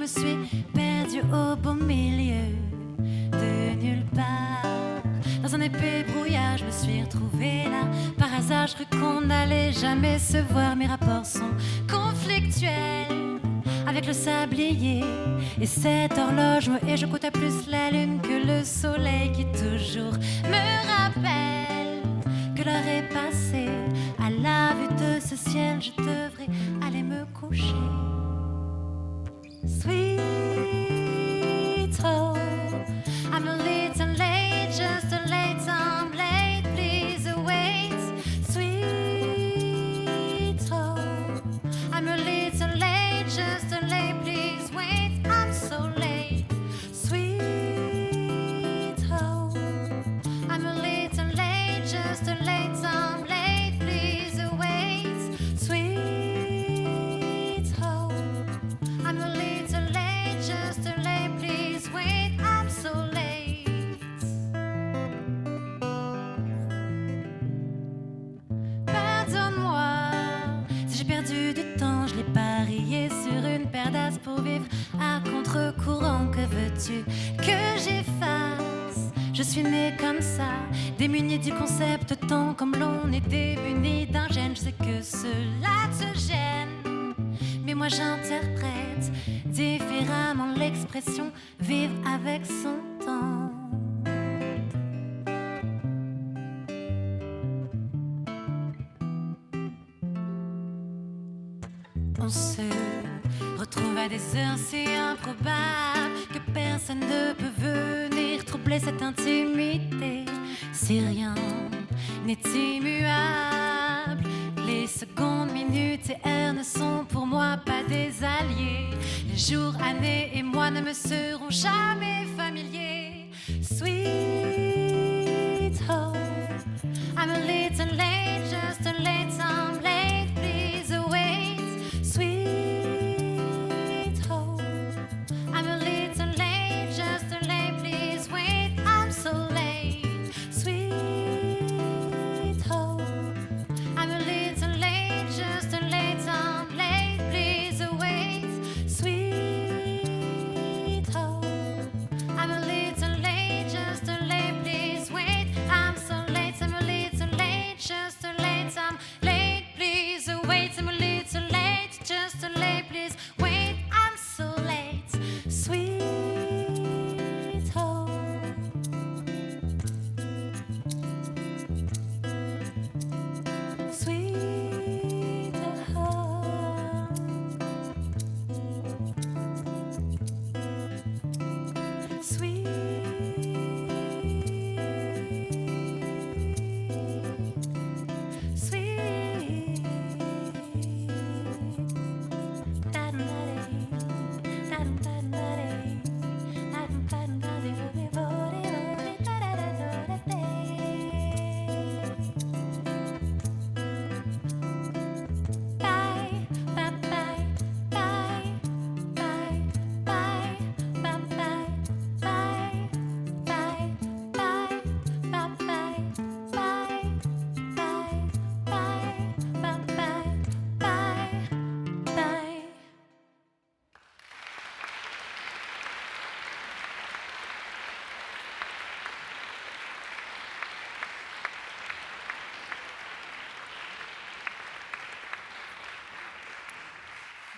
me suis perdue au beau milieu de nulle part. Dans un épais brouillard, je me suis retrouvée là. Par hasard, je crus qu'on n'allait jamais se voir. Mes rapports sont conflictuels avec le sablier et cette horloge me et je coûte à plus la lune que le soleil qui toujours me rappelle que l'heure est passée. À la vue de ce ciel, je devrais aller me coucher. Sweet home, I'm a little late, just a late, I'm late, please wait. Sweet home, I'm a little late, just a late, please wait, I'm so late. Sweet home, I'm a little late, just a late, I'm late, please wait. Sweet home, I'm a little late, just a late, please wait, I'm so late. Pardonne-moi si j'ai perdu du temps, je l'ai parié sur une paire d'as pour vivre à contre-courant. Que veux-tu que j'efface? Je suis née comme ça, démunie du concept, tant comme l'on est démuni d'un gène. Je sais que cela te gêne, mais moi j'interprète différemment l'expression vivre avec son temps. On se retrouve à des heures si improbables que personne ne peut venir troubler cette intimité. Si rien n'est immuable, les secondes, minutes et heures ne sont pour moi pas des alliés. Les jours, années et mois ne me seront jamais familiers. Sweet home, I'm a little late, just a late, I'm late, please wait. Sweet home, I'm a little late, just a late, please wait, I'm so late. Sweet home, I'm a little late, just a late, I'm late, please wait. Sweet home, I'm a little late, just a late, please wait, I'm so late, I'm a little late, just a late, I'm late, please wait, I'm a little late, just a late, please wait, I'm so late. Sweet home, sweet home, sweet, sweet.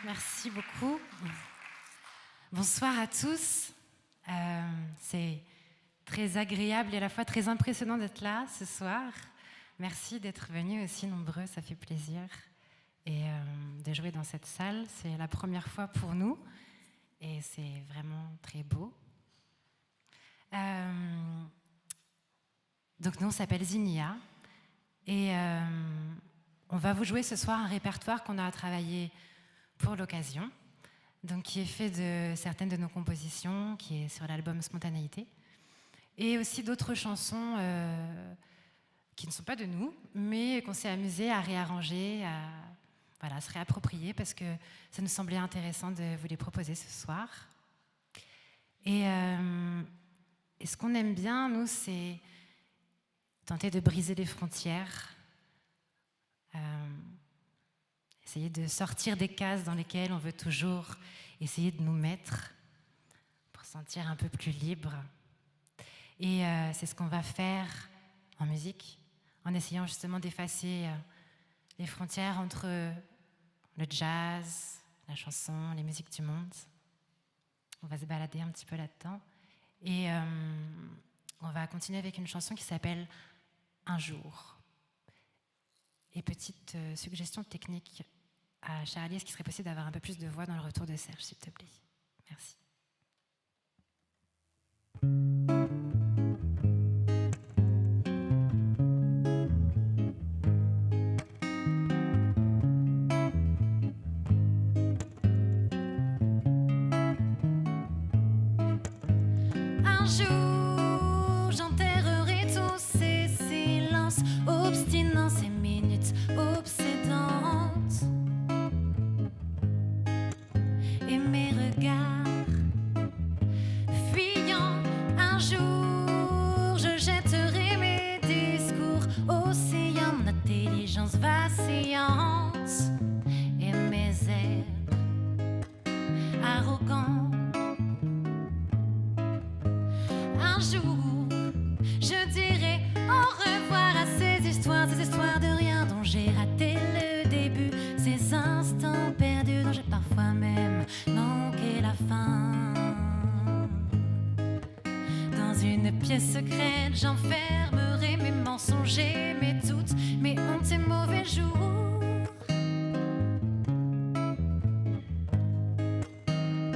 Merci beaucoup. Bonsoir à tous. C'est très agréable et à la fois très impressionnant d'être là ce soir. Merci d'être venus aussi nombreux, ça fait plaisir. Et de jouer dans cette salle, c'est la première fois pour nous et c'est vraiment très beau. Donc nous, on s'appelle Zinnia et on va vous jouer ce soir un répertoire qu'on a travaillé pour l'occasion, donc qui est fait de certaines de nos compositions, qui est sur l'album Spontanéité, et aussi d'autres chansons qui ne sont pas de nous, mais qu'on s'est amusé à réarranger, à se réapproprier, parce que ça nous semblait intéressant de vous les proposer ce soir. Et ce qu'on aime bien, nous, c'est tenter de briser les frontières. essayer de sortir des cases dans lesquelles on veut toujours essayer de nous mettre pour se sentir un peu plus libre. Et c'est ce qu'on va faire en musique, en essayant justement d'effacer les frontières entre le jazz, la chanson, les musiques du monde. On va se balader un petit peu là-dedans. Et on va continuer avec une chanson qui s'appelle « Un jour ». Et petite suggestion technique à Charlie, est-ce qu'il serait possible d'avoir un peu plus de voix dans le retour de Serge, s'il te plaît? Merci. Un jour, j'enterrerai tous ces silences obstinants, ces minutes obsédantes, et mes regards fuyants. Un jour, je jetterai mes discours océans, mon intelligence vacillante et mes airs arrogants. Un jour, je dirai au revoir à ces histoires de rien dont j'ai raté le début, ces instants perdus dont j'ai parfois même manqué la fin. Dans une pièce secrète, j'enfermerai mes mensonges et mes doutes, mes hontes et mauvais jours.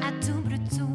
À double tour.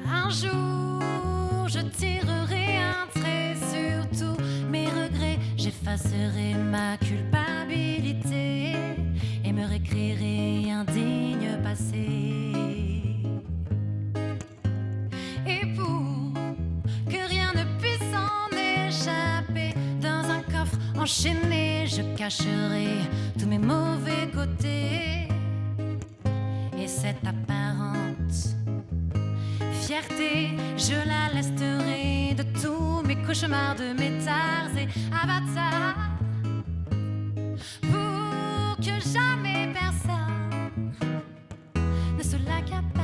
Un jour, je tirerai un trait sur tous mes regrets, j'effacerai ma culpabilité et me réécrirai un digne passé. Et pour que rien ne puisse en échapper, dans un coffre enchaîné, je cacherai tous mes mauvais côtés et cette apparente fierté, je la lesterai de tous mes cauchemars, de mes tares et avatars, pour que jamais personne ne se l'accapare.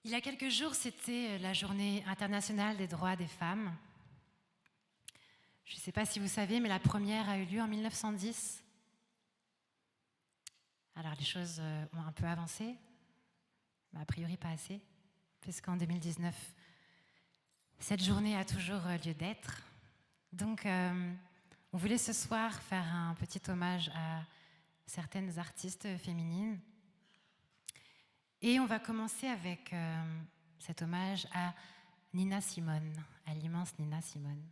Il y a quelques jours, c'était la journée internationale des droits des femmes. Je ne sais pas si vous savez, mais la première a eu lieu en 1910. Alors les choses ont un peu avancé, mais a priori pas assez, puisqu'en 2019, cette journée a toujours lieu d'être. Donc on voulait ce soir faire un petit hommage à certaines artistes féminines. Et on va commencer avec cet hommage à Nina Simone, à l'immense Nina Simone,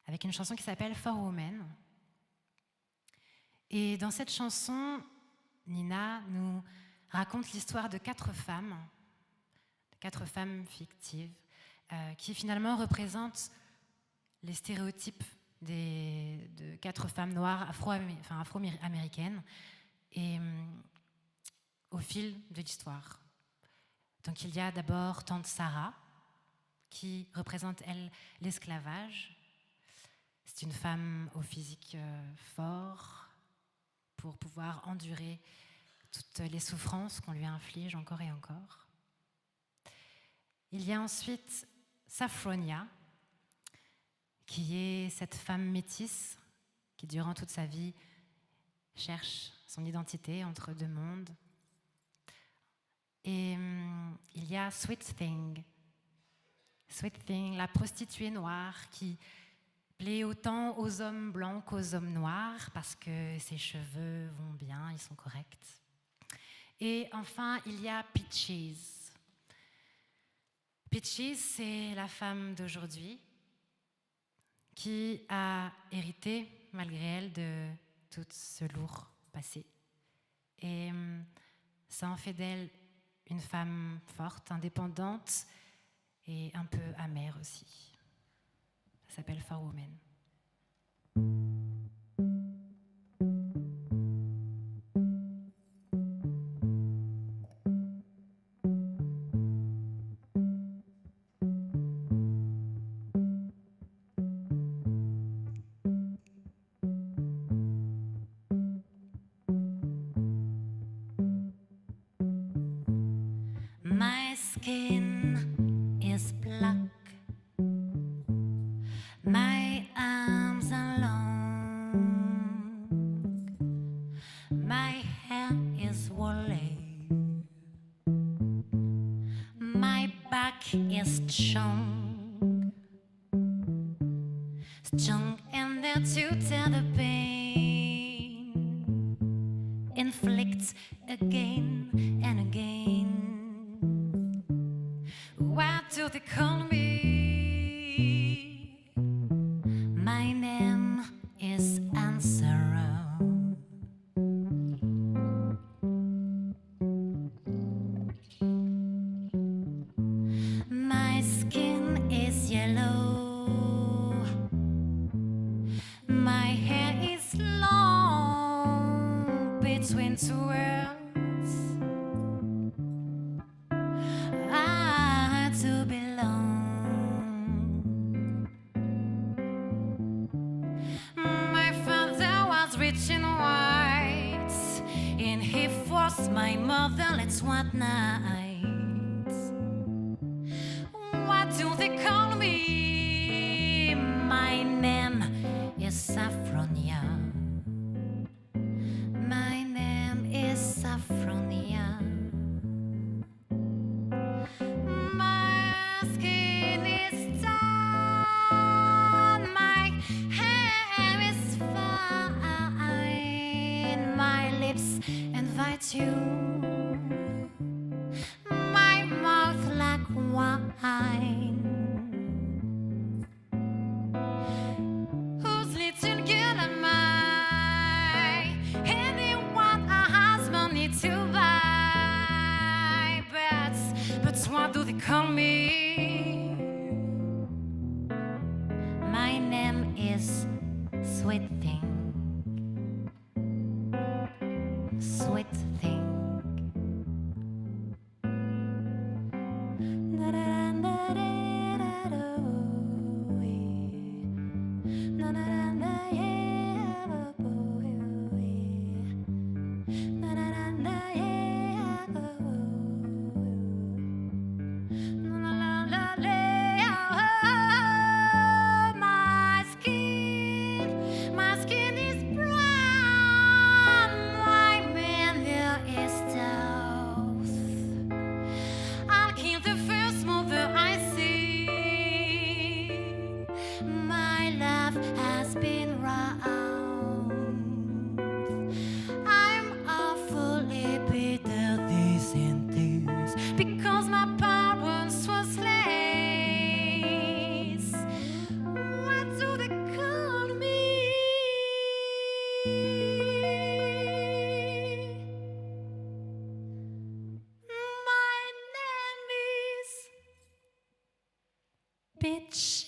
avec une chanson qui s'appelle For Women. Et dans cette chanson, Nina nous raconte l'histoire de 4 femmes fictives, qui finalement représentent les stéréotypes de 4 femmes noires afro-américaines. Et au fil de l'histoire. Donc il y a d'abord Tante Sarah, qui représente, elle, l'esclavage. C'est une femme au physique fort pour pouvoir endurer toutes les souffrances qu'on lui inflige encore et encore. Il y a ensuite Saffronia, qui est cette femme métisse qui, durant toute sa vie, cherche son identité entre 2 mondes. Et il y a Sweet Thing, la prostituée noire qui plaît autant aux hommes blancs qu'aux hommes noirs parce que ses cheveux vont bien, ils sont corrects. Et enfin, il y a Peaches. Peaches, c'est la femme d'aujourd'hui qui a hérité, malgré elle, de tout ce lourd passé. Et ça en fait d'elle une femme forte, indépendante et un peu amère aussi. Ça s'appelle For Women. My skin is black. My arms are long. My hair is woolly. My back is strong. Strong and there to tell the pain. Inflicts again and again. What do they call me? My name is Ansara. My skin is yellow. My hair is long between 2 worlds. To belong. My father was rich and white, and he forced my mother, let's one night. What do they call me? My name is Saffronia. My name is Saffronia. You, my mouth like wine. Whose little girl am I? Anyone a husband needs to buy. But what do they call me? My name is Sweet Thing. Sweet Thing. bitchy.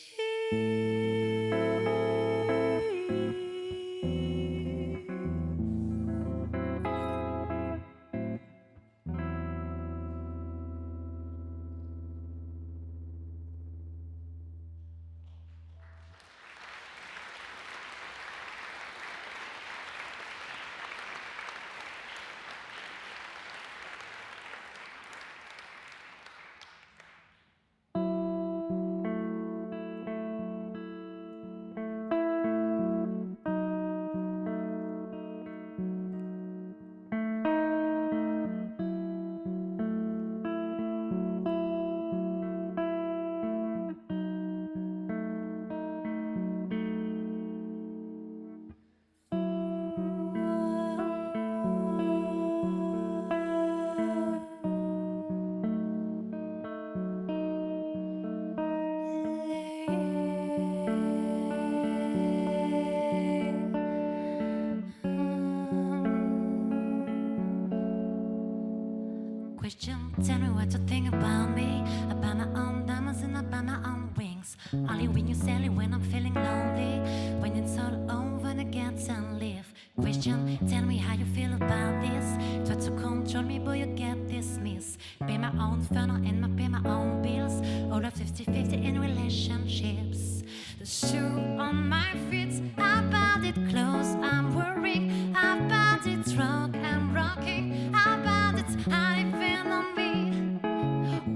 Question, tell me what you think about me. About my own diamonds and about my own wings. Only when you sell it when I'm feeling lonely. When it's all over and I get to leave. Question, tell me how you feel about this. Try to control me but you get dismissed. Pay my own funnel and I pay my own bills. All of 50-50 in relationships. The shoe on my feet, I bought it close, I'm worrying. I bought it drunk, I'm rocking. I bought it, I depend on me.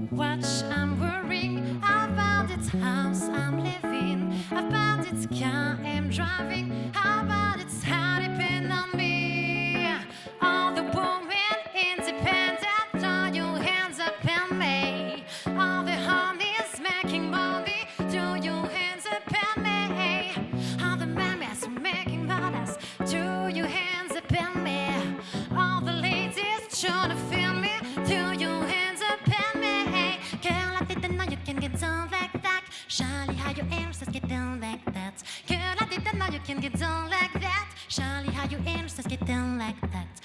Watch, I'm worrying. I bought it house, I'm living. I bought it car, I'm driving. I bought it, I depend on me. All the women independent, throw your hands up and me. All the honeys making money, throw your hands up and me. All the mamas making dollars, throw your hands up and me. All the ladies trying to feel me, throw your hands up and me. Girl, I didn't know you can get down like that. Charlie, how you aim, just get down like that. Girl, I didn't know you can get down like that. Charlie, how you aim, just get down like that.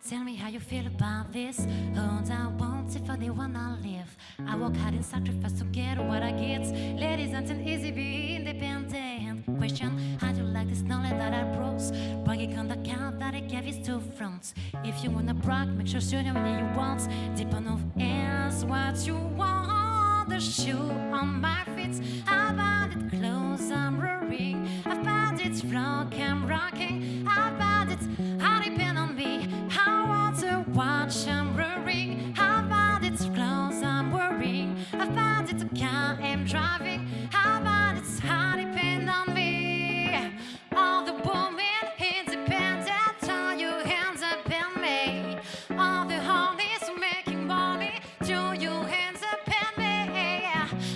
Tell me how you feel about this. Hold I want if I wanna live. I work hard and sacrifice to get what I get. Ladies, it's not easy be independent. Question, how do you like this knowledge that I brought? Bragging on the count that I gave is two fronts. If you wanna brag, make sure you know what you want. Deep enough ask what you want. The shoe on my feet, I bought it close, I'm roaring. I bought it rock, I'm rocking. I bought it, I depend on me. I want to watch, I'm roaring. I bought it close, I'm worrying. I bought it car, I'm driving. I bought it, I depend on me. All the women independent, throw your hands up and me. All the honeys making money, throw your hands up and me.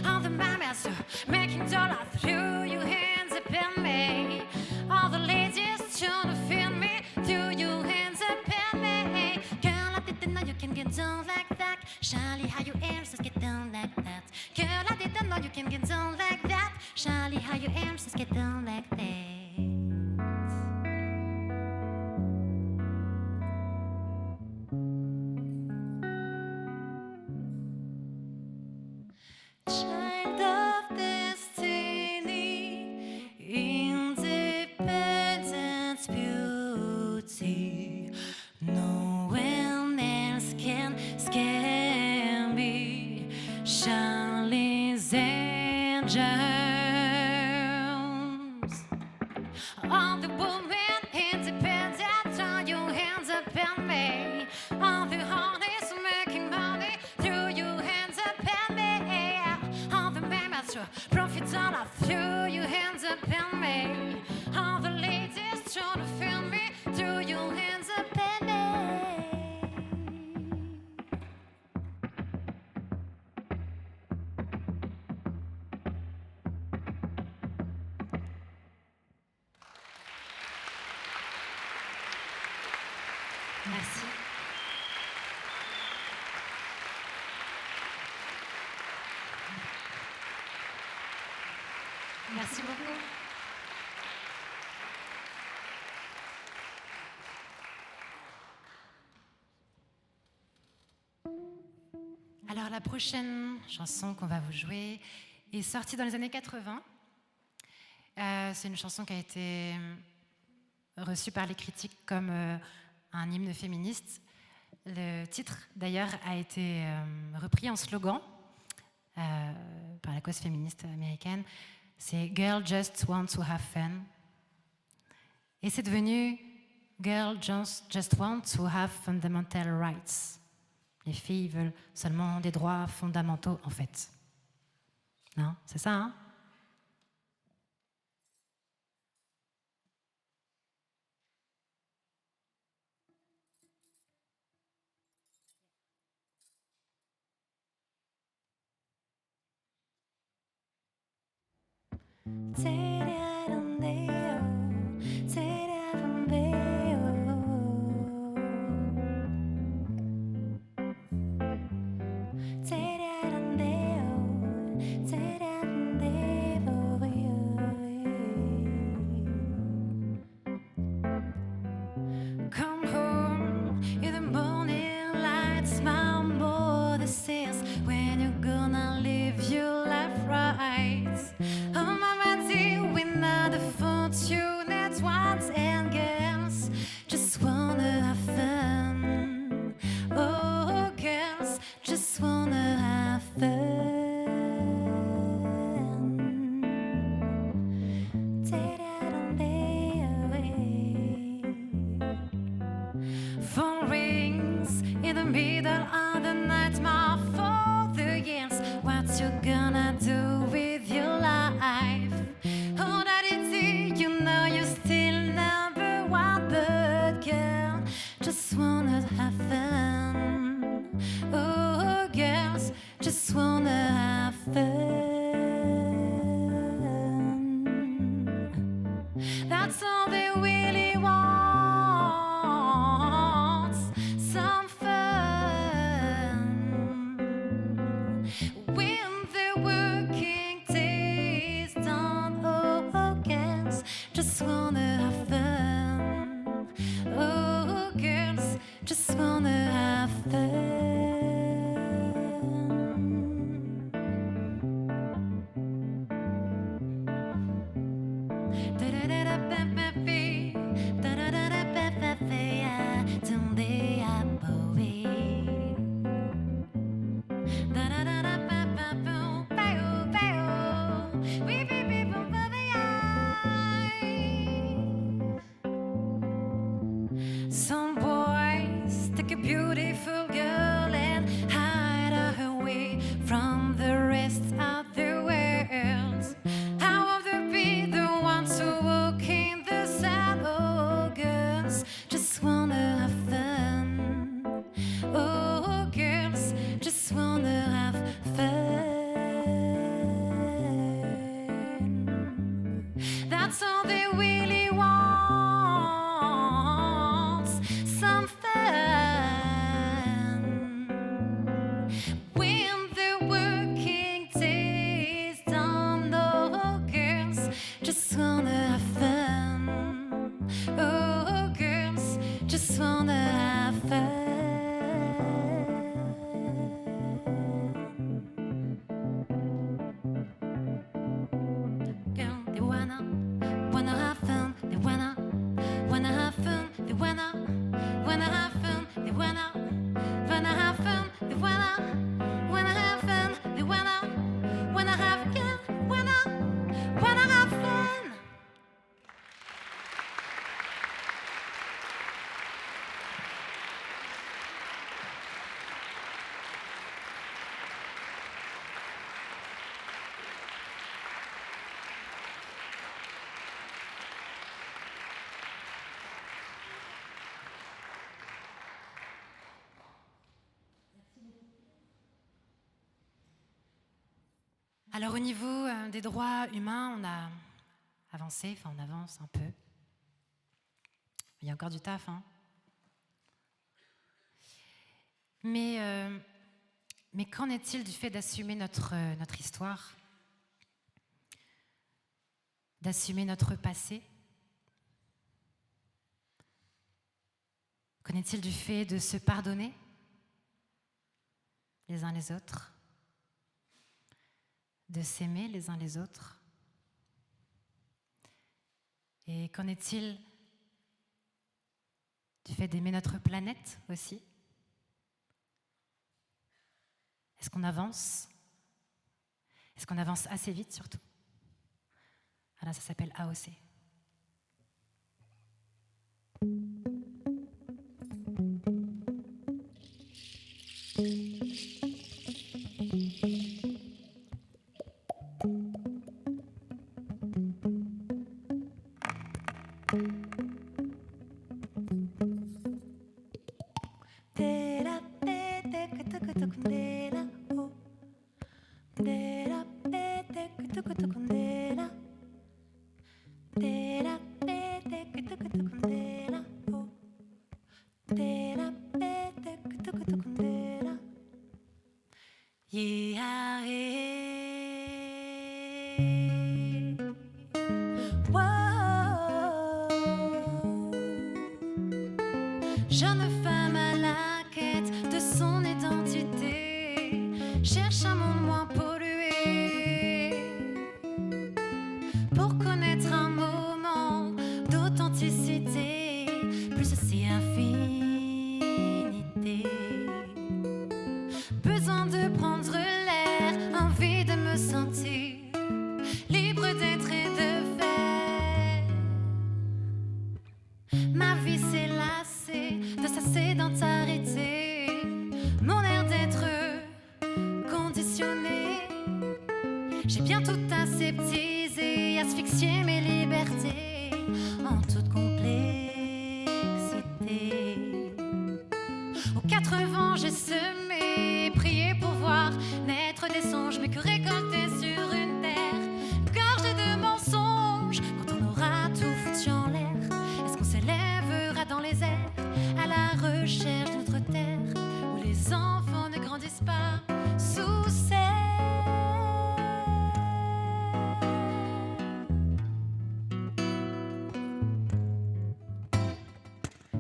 All the mamas making dollars, throw your hands up and me. All the ladies trying to feel me, throw your hands up and me. Girl, I didn't know you can get down like that. Charlie, how you aim, just get down like that. Girl, I didn't know you can get down like that. Charlie, how you aim, just get down like that. Child of destiny, independent beauty. No one else can scare me. Charlie's Angels. All the women independent, throw your hands up and me. All the honeys making money, throw your hands up and me. All the mamas profit dollar, throw your hands up and me. All the ladies trying to feel me, throw your hands up and me. Merci. Merci beaucoup. Alors la prochaine chanson qu'on va vous jouer est sortie dans les années 80. C'est une chanson qui a été reçue par les critiques comme un hymne féministe. Le titre d'ailleurs a été repris en slogan par la cause féministe américaine. C'est Girl Just Want to Have Fun. Et c'est devenu Girl Just Want to Have Fundamental Rights. Les filles veulent seulement des droits fondamentaux, en fait. Non, c'est ça, hein? Come home in the morning light, smile more the says when you're gonna live your life right. Oh, mama, dear, we know the fortunate ones and girls just wanna have fun. Oh, girls just wanna have fun. Phone rings in the middle of the night, my father yells, what you gonna do with your life? Oh, daddy, you know you're still number one, but girl, just wanna have fun. Oh, girls, just wanna have fun. That's all they really want, some fun. When the working day's done, oh, girls just wanna have fun. Oh, girls just wanna have fun. Some boys take a beautiful girl and hide her away from the rest of the world. How of the be the ones who walk in the sand? Oh, girls just wanna have fun. Oh, girls just wanna have fun. That's all they really want, some fun. When the working day's done, oh, girls just wanna have fun. Oh, girls just wanna have fun. Girl, they wanna have fun. They wanna have fun. They wanna have fun. They wanna have fun. They wanna have fun. They wanna have fun. Wanna have fun. Alors au niveau des droits humains, on a avancé, enfin on avance un peu. Il y a encore du taf, hein. Mais qu'en est-il du fait d'assumer notre histoire, d'assumer notre passé? Qu'en est-il du fait de se pardonner? les uns les autres, de s'aimer les uns les autres. Et qu'en est-il du fait d'aimer notre planète aussi? Est-ce qu'on avance? Est-ce qu'on avance assez vite surtout? Voilà, ça s'appelle AOC. Jeune femme à la quête de son identité, cherche un monde moins pollué pour connaître un moment d'authenticité, plus si infinité. Besoin de prendre l'air, envie de me sentir libre d'être et de faire. Ma vie s'est lassée de sa sédentarité, mon air d'être conditionné. J'ai bien tout aseptisé, asphyxié mes libertés en toute complexité. Aux 4 vents j'ai semé, prié pour voir naître des songes, mais que récolter sur une terre gorgée de mensonges. Quand on aura tout foutu en l'air, est-ce qu'on s'élèvera dans les airs à la recherche de notre terre où les enfants ne grandissent pas sous serre?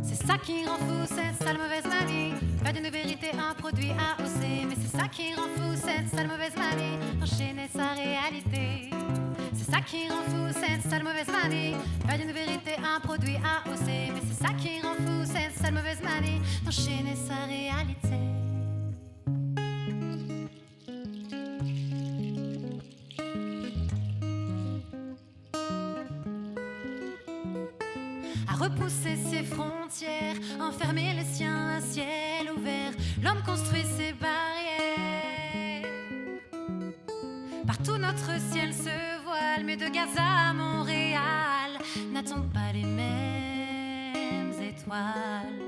C'est ça qui rend fou cette sale mauvaise manie, pas d'une vérité un produit AOC. Mais c'est ça qui rend fou cette sale mauvaise manie, enchaîner sa réalité. C'est ça qui rend fou cette sale mauvaise manie, pas d'une vérité un produit AOC. Mais c'est ça qui rend fou cette sale mauvaise manie, enchaîner sa réalité. À repousser ses frontières, enfermer les siens à ciel ouvert, l'homme construit ses barrières. Partout notre ciel se voile, mais de Gaza à Montréal, n'a-t-on pas les mêmes étoiles?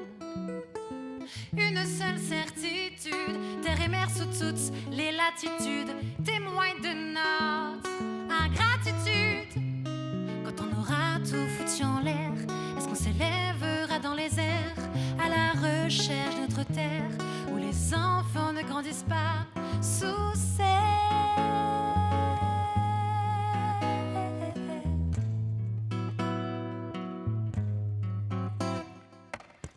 Une seule certitude, terre et mer sous toutes les latitudes, témoignent de notre ingratitude. Quand on aura tout foutu en l'air, est-ce qu'on s'élèvera dans les airs à la recherche de notre terre où les enfants ne grandissent pas sous serre?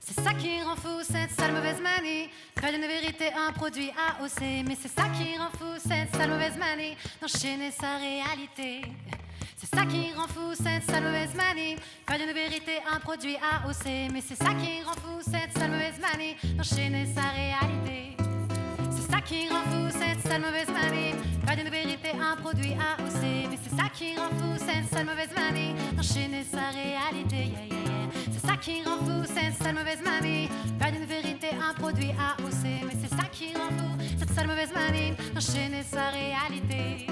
C'est ça qui rend fou cette sale mauvaise manie, faire d'une vérité un produit AOC. Mais c'est ça qui rend fou cette sale mauvaise manie, d'enchaîner sa réalité. C'est ça qui rend fou cette sale mauvaise manie, faire d'une vérité un produit AOC. Mais c'est ça qui rend fou cette sale mauvaise manie, d'enchaîner sa réalité. C'est ça qui rend fou cette sale mauvaise manie, faire d'une vérité un produit AOC. Mais c'est ça qui rend fou cette sale mauvaise manie, d'enchaîner sa réalité. Yeah, yeah, yeah. C'est ça qui rend fou cette sale mauvaise manie, faire d'une vérité un produit AOC. Mais c'est ça qui rend fou cette sale mauvaise manie, d'enchaîner sa réalité.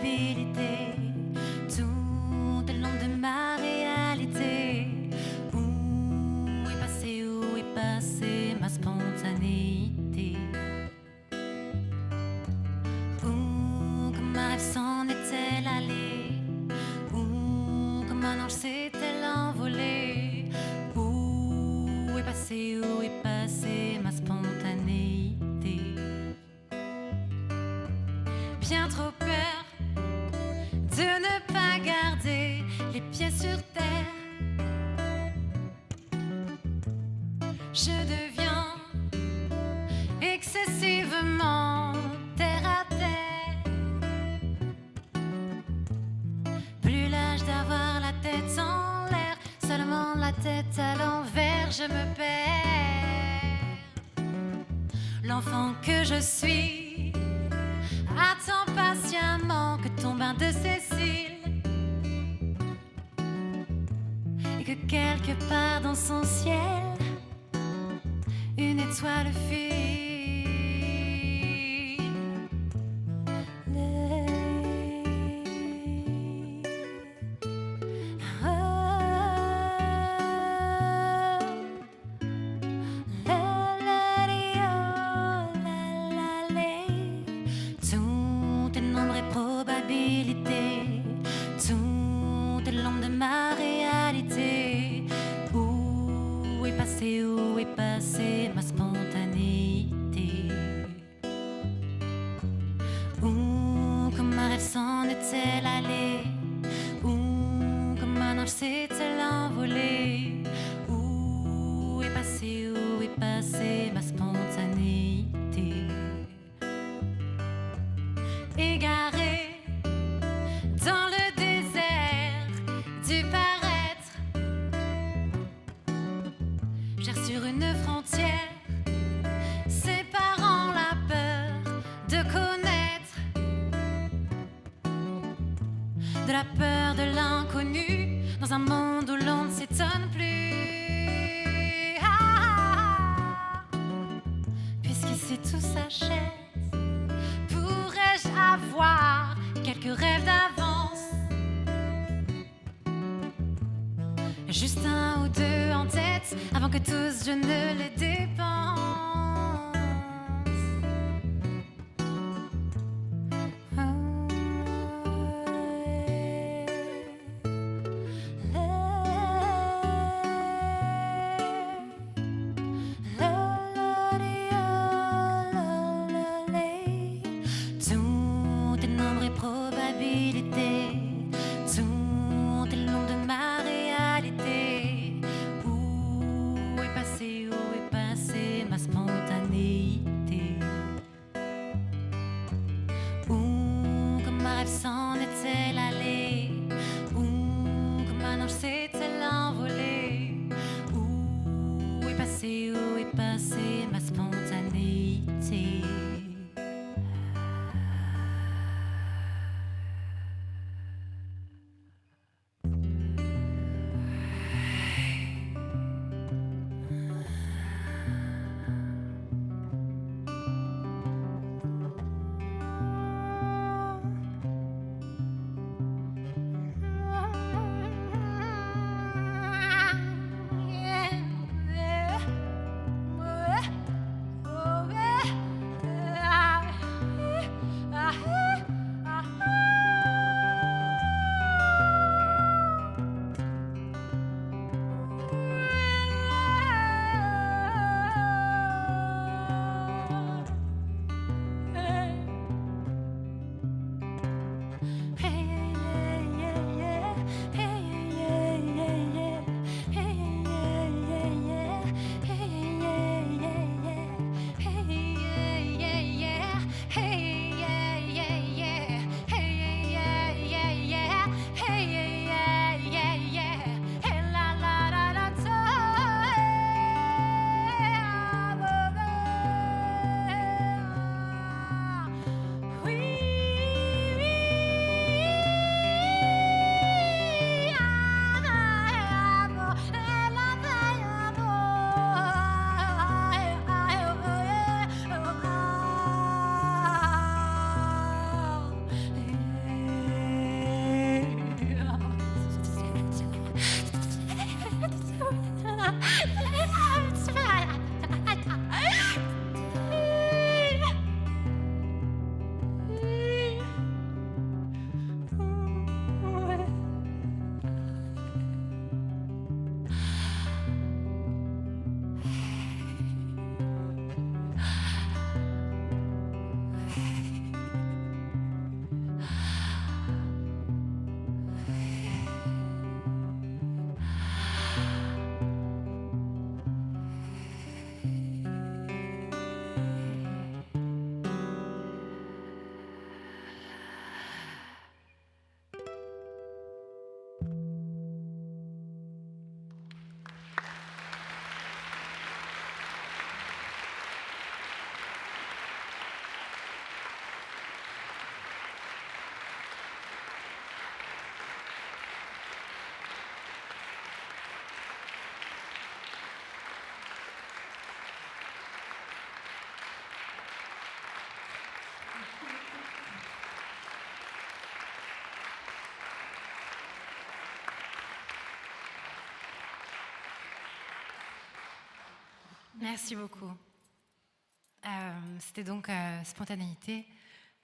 probabilité, tout est long de ma réalité. Où est passée ma spontanéité? Où comme un rêve s'en est-elle allée? Où comme un ange s'est-elle envolée? Où est passée ma spontanéité? Bien trop peur de ne pas garder les pieds sur terre. Je deviens excessivement terre à terre. Plus l'âge d'avoir la tête en l'air, seulement la tête à l'envers, je me perds. L'enfant que je suis attend patiemment que tombe un de ses cils et que quelque part dans son ciel une étoile file. Tout est nombre et probabilité, tout est l'ombre de ma réalité. Où est passée ma spontanéité? Où comme un rêve s'en est-elle allée? Où comme un ange s'est-elle envolée? Où est passée ma spontanéité? Égarée dans le désert du paraître, j'erre sur une frontière séparant la peur de connaître de la peur de l'inconnu dans un monde où l'on ne s'étonne plus. Puisqu'ici tout s'achève, pourrais-je avoir quelques rêves d'avance? Juste un ou deux en tête avant que tous je ne les dépense. Tout est nombre et probabilité, tout est long de ma réalité. Où est passée ma spontanéité? Où comme un rêve s'en est-elle allée? Où comme un ange s'est-elle envolée? Où est passée ma spontanéité? Merci beaucoup. C'était donc Spontanéité,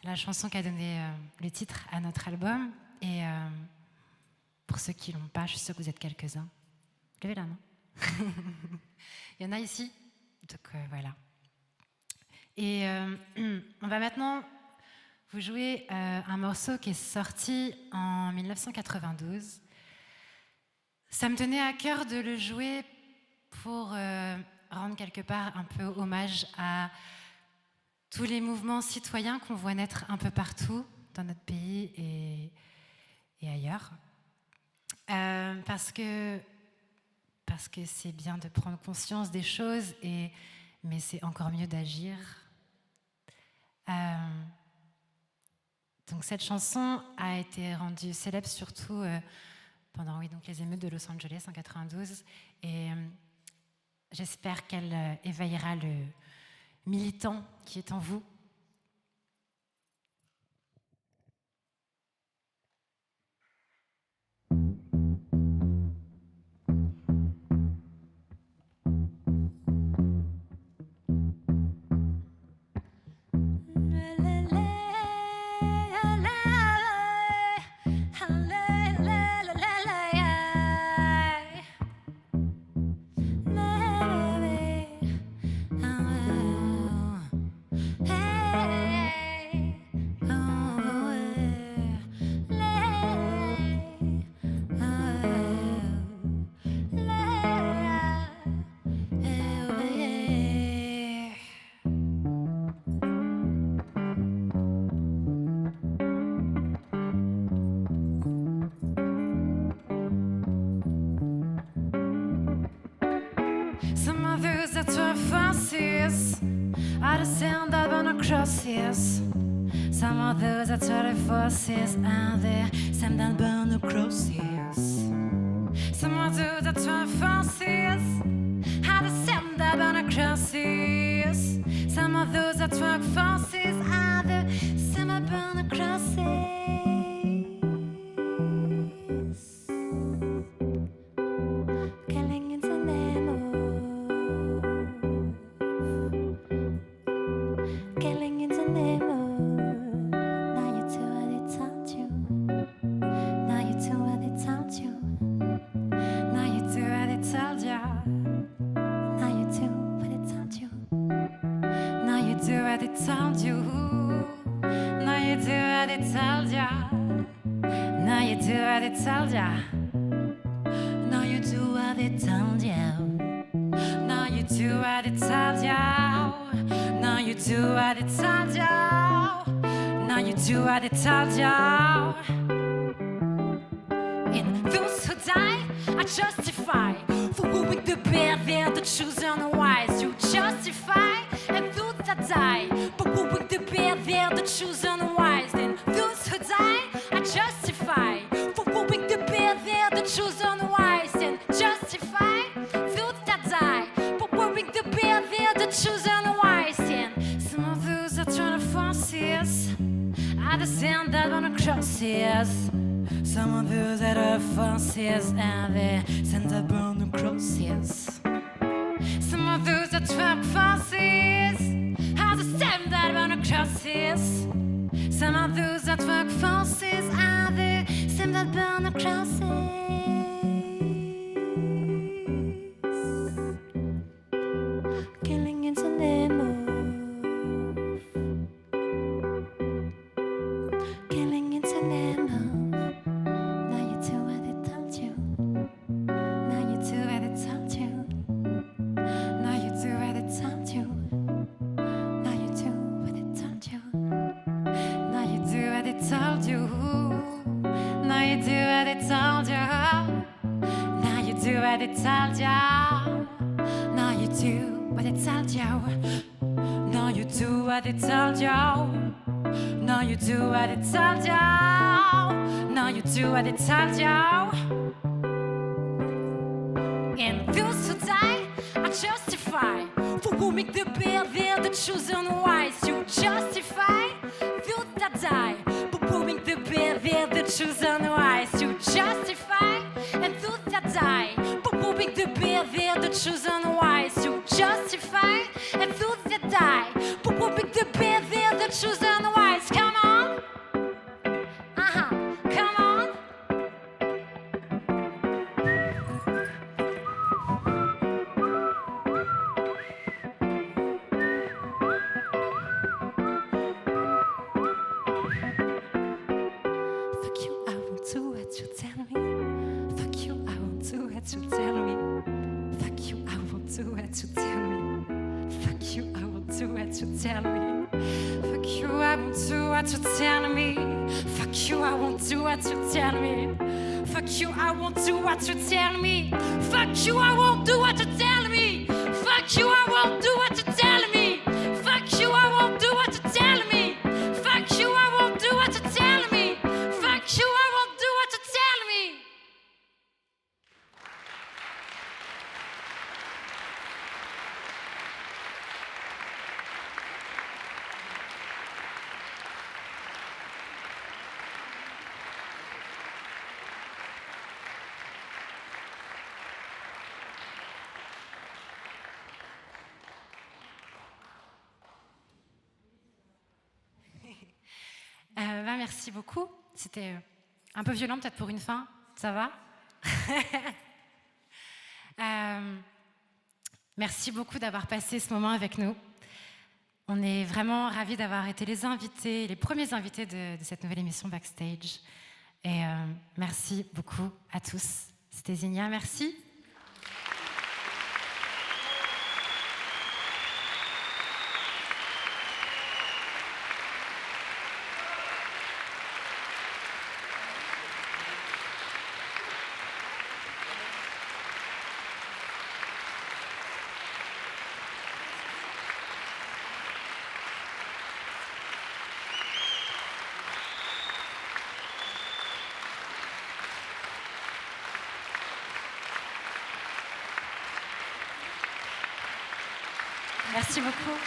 la chanson qui a donné le titre à notre album. Et pour ceux qui ne l'ont pas, je suis sûre que vous êtes quelques-uns. Levez la main. Il y en a ici. Donc voilà. Et on va maintenant vous jouer un morceau qui est sorti en 1992. Ça me tenait à cœur de le jouer pour rendre quelque part un peu hommage à tous les mouvements citoyens qu'on voit naître un peu partout dans notre pays et ailleurs. Parce que c'est bien de prendre conscience des choses, mais c'est encore mieux d'agir. Donc cette chanson a été rendue célèbre surtout pendant donc les émeutes de Los Angeles en 92, et j'espère qu'elle éveillera le militant qui est en vous. Some others that were fancies are the same that were no crosses. Some others that were forces are the same that burn no crosses. Some others that were fancies are the same that burn no crosses. Some of those that were fancies are the same that burn no crosses. And those who die are justified for wooing the bear, they're the chosen wise. You justify and those that die, but wooing the bear, they're the chosen wise. Then those who die are justified for wooing the bear, they're the chosen wise. And justify those that die, but wooing the bear, they're the chosen wise. And some of those that try to force us are the same that wanna cross us. Some of those that are fancies and the same that burn the crosses. Some of those that trap fancies are the same that burn the crosses. Some of those that work fancies are the same that burn the crosses. Killing in the name of and those who die are justified for wooing the bear, they're the chosen wise. You justify those that die, but wooing the bear, they're the chosen wise. You justify and those that die, but wooing the bear, they're the chosen wise. You justify Come on. Fuck you, I won't do what you tell me. Fuck you, I won't do what you tell me. Fuck you, I won't do what you tell me. Fuck you, I won't do what you tell me. Fuck you, I won't do what you tell me. Fuck you, I won't do what you tell me. Fuck you, I won't do what you tell me. Fuck you, I won't do what you tell me. Fuck you, I won't do what you tell me. Fuck you, I won't do what you tell me. Fuck you, I won't do what you tell me. Fuck you, I won't do what you tell me. Merci beaucoup. C'était un peu violent peut-être pour une fin. Ça va? Merci beaucoup d'avoir passé ce moment avec nous. On est vraiment ravis d'avoir été les invités, les premiers invités de cette nouvelle émission Backstage. Et merci beaucoup à tous. C'était Zinia, merci. Merci beaucoup.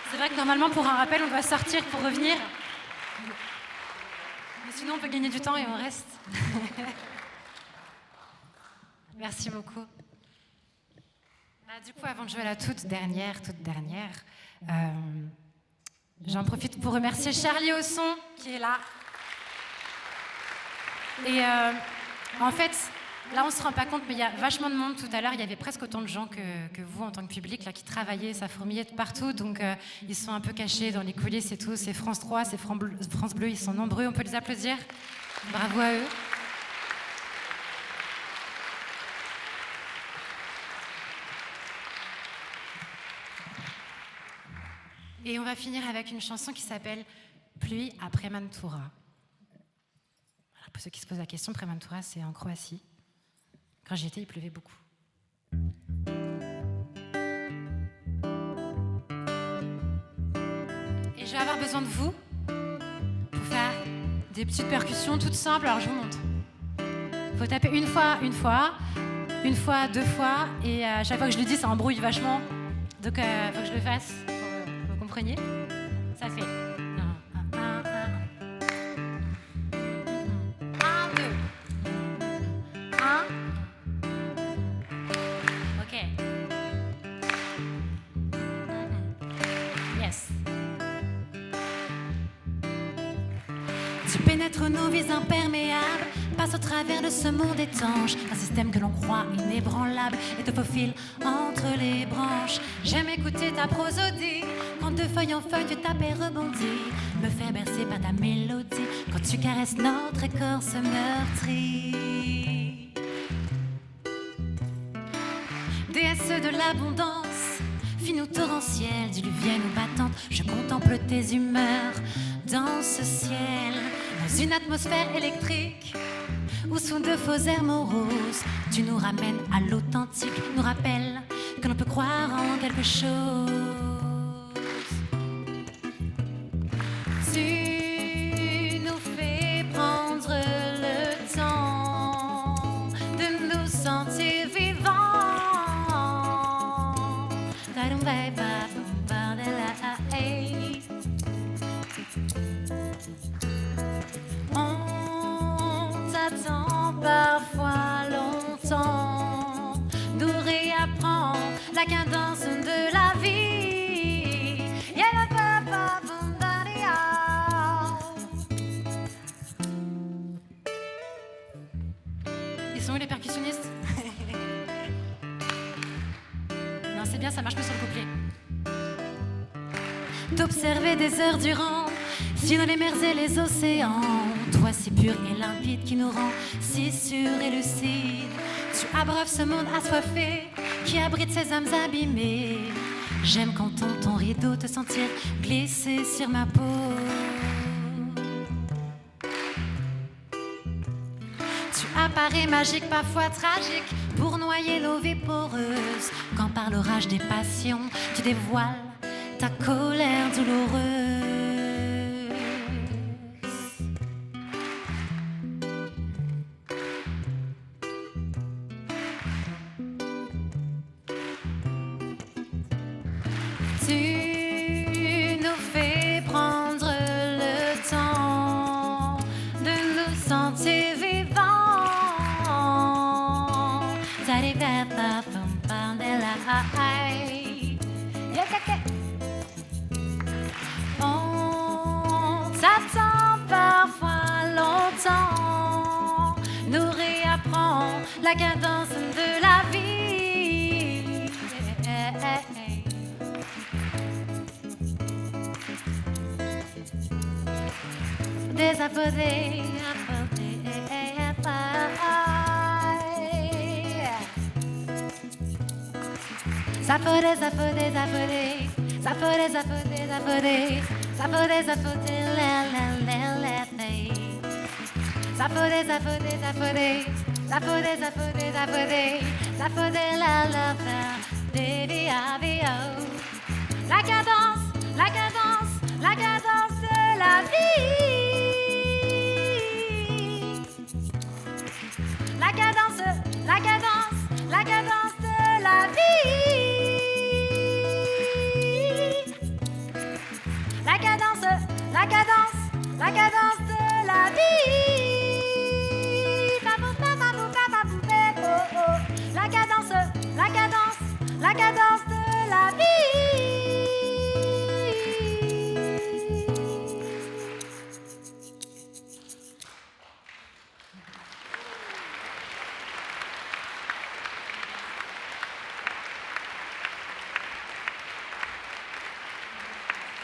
C'est vrai que normalement, pour un rappel, on doit sortir pour revenir. Mais sinon, on peut gagner du temps et on reste. Merci beaucoup. Du coup, avant de jouer à la toute dernière, j'en profite pour remercier Charlie au son, qui est là. Et en fait, là, on ne se rend pas compte, mais il y a vachement de monde. Tout à l'heure, il y avait presque autant de gens que vous, en tant que public, là, qui travaillaient, ça fourmillait de partout. Donc, ils sont un peu cachés dans les coulisses et tout. C'est France 3, c'est France Bleu, ils sont nombreux. On peut les applaudir. Bravo à eux. Et on va finir avec une chanson qui s'appelle Pluie à Premantura. Alors pour ceux qui se posent la question, Premantura, c'est en Croatie. Quand j'y étais, il pleuvait beaucoup. Et je vais avoir besoin de vous pour faire des petites percussions toutes simples. Alors je vous montre. Il faut taper une fois, deux fois. Et à chaque fois que je le dis, ça embrouille vachement. Donc il faut que je le fasse. Vous comprenez? Ça fait 1, 2, 1. Ok. Yes. Tu pénètres nos vies imperméables, passe au travers de ce monde étanche, un système que l'on croit inébranlable et te faufile entre les branches. J'aime écouter ta prosodie, quand de feuille en feuille tu tapes et rebondis, me faire bercer par ta mélodie, quand tu caresses notre écorce meurtrie. Déesse de l'abondance, fine ou torrentielle, diluvienne ou battante, je contemple tes humeurs dans ce ciel, dans une atmosphère électrique, ou sous de faux airs moroses. Tu nous ramènes à l'authentique, nous rappelles que l'on peut croire en quelque chose. Tu nous fais prendre le temps de nous sentir vivants. On Ils sont où les percussionnistes? Non, c'est bien, ça marche plus sur le couplet. T'observer des heures durant, sinon les mers et les océans. Toi si pur et limpide qui nous rend si sûrs et lucides. Tu abreuves ce monde assoiffé qui abrite ses âmes abîmées. J'aime quand on ton rideau te sentir glisser sur ma peau. Tu apparais magique, parfois tragique, pour noyer nos vies poreuses. Quand par l'orage des passions, tu dévoiles ta colère douloureuse. Tu nous fais prendre le temps de nous sentir vivants. On s'attend parfois longtemps, nous réapprend la cadence de la vie. Désappelé, Zapodé, zapodé, zapodé, zapodé, zapodé, zapodé, zapodé, zapodé, la la la la la. Zapodé, zapodé, zapodé, zapodé, zapodé, zapodé, zapodé, la la la. Baby, I'll be oh. La cadence, la cadence, la cadence de la vie. La cadence, la cadence, la cadence de la vie. La cadence, la cadence, la cadence de la vie.